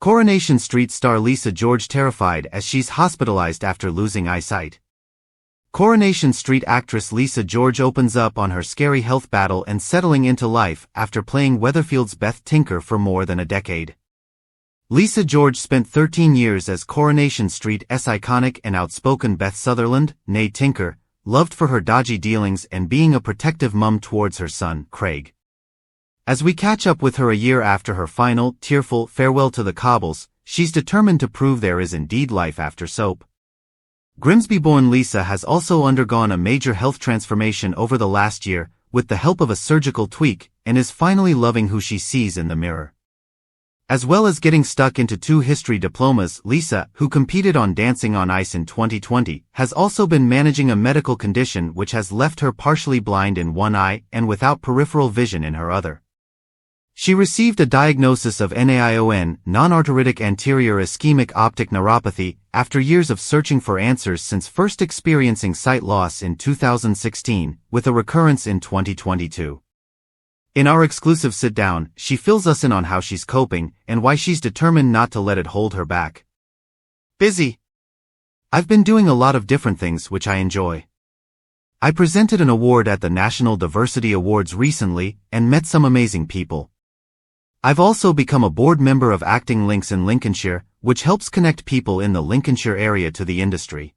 Coronation Street star Lisa George terrified as she's hospitalized after losing eyesight. Coronation Street actress Lisa George opens up on her scary health battle and settling into life after playing Weatherfield's Beth Tinker for more than a decade. Lisa George spent 13 years as Coronation Street's iconic and outspoken Beth Sutherland, née Tinker, loved for her dodgy dealings and being a protective mum towards her son, Craig. As we catch up with her a year after her final, tearful farewell to the cobbles, she's determined to prove there is indeed life after soap. Grimsby-born Lisa has also undergone a major health transformation over the last year, with the help of a surgical tweak, and is finally loving who she sees in the mirror. As well as getting stuck into 2 history diplomas, Lisa, who competed on Dancing on Ice in 2020, has also been managing a medical condition which has left her partially blind in one eye and without peripheral vision in her other. She received a diagnosis of NAION, non-arteritic anterior ischemic optic neuropathy, after years of searching for answers since first experiencing sight loss in 2016, with a recurrence in 2022. In our exclusive sit-down, she fills us in on how she's coping and why she's determined not to let it hold her back. Busy. I've been doing a lot of different things which I enjoy. I presented an award at the National Diversity Awards recently and met some amazing people. I've also become a board member of Acting Links in Lincolnshire, which helps connect people in the Lincolnshire area to the industry.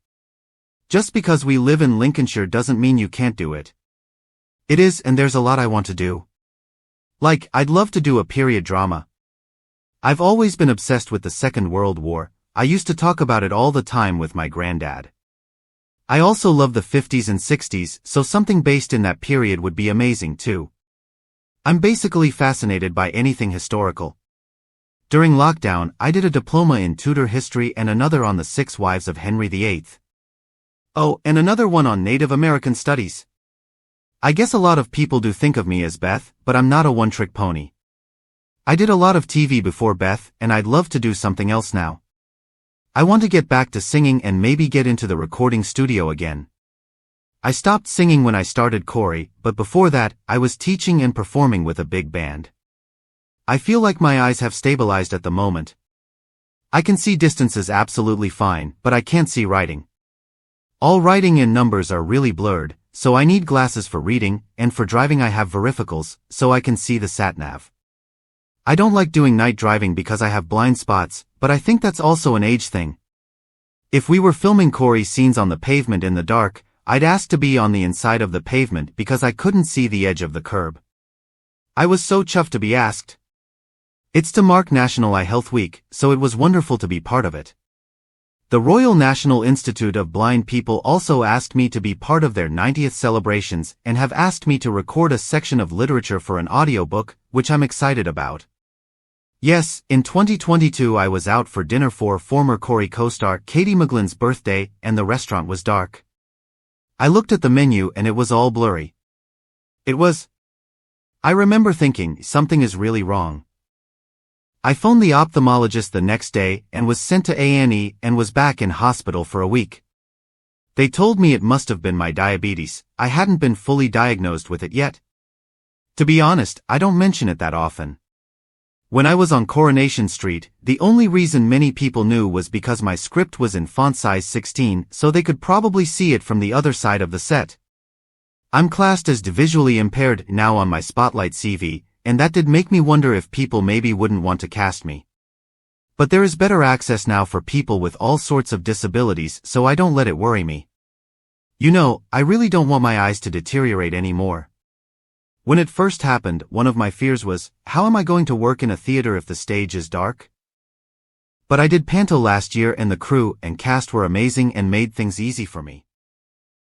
Just because we live in Lincolnshire doesn't mean you can't do it. It is, and there's a lot I want to do. Like, I'd love to do a period drama. I've always been obsessed with the Second World War. I used to talk about it all the time with my granddad. I also love the 50s and 60s, so something based in that period would be amazing too. I'm basically fascinated by anything historical. During lockdown, I did a diploma in Tudor history and another on the 6 wives of Henry VIII. Oh, and another one on Native American studies. I guess a lot of people do think of me as Beth, but I'm not a one-trick pony. I did a lot of TV before Beth, and I'd love to do something else now. I want to get back to singing and maybe get into the recording studio again. I stopped singing when I started Corey, but before that, I was teaching and performing with a big band. I feel like my eyes have stabilized at the moment. I can see distances absolutely fine, but I can't see writing. All writing and numbers are really blurred, so I need glasses for reading, and for driving I have varifocals, so I can see the sat-nav. I don't like doing night driving because I have blind spots, but I think that's also an age thing. If we were filming Corey's scenes on the pavement in the dark, I'd ask to be on the inside of the pavement because I couldn't see the edge of the curb. I was so chuffed to be asked. It's to mark National Eye Health Week, so it was wonderful to be part of it. The Royal National Institute of Blind People also asked me to be part of their 90th celebrations and have asked me to record a section of literature for an audiobook, which I'm excited about. Yes, in 2022 I was out for dinner for former Corey co-star Katie McGlynn's birthday and the restaurant was dark. I looked at the menu and it was all blurry. I remember thinking, something is really wrong. I phoned the ophthalmologist the next day and was sent to A&E and was back in hospital for a week. They told me it must have been my diabetes. I hadn't been fully diagnosed with it yet. To be honest, I don't mention it that often. When I was on Coronation Street, the only reason many people knew was because my script was in font size 16, so they could probably see it from the other side of the set. I'm classed as visually impaired now on my Spotlight CV, and that did make me wonder if people maybe wouldn't want to cast me. But there is better access now for people with all sorts of disabilities, so I don't let it worry me. You know, I really don't want my eyes to deteriorate anymore. When it first happened, one of my fears was, how am I going to work in a theater if the stage is dark? But I did Panto last year and the crew and cast were amazing and made things easy for me.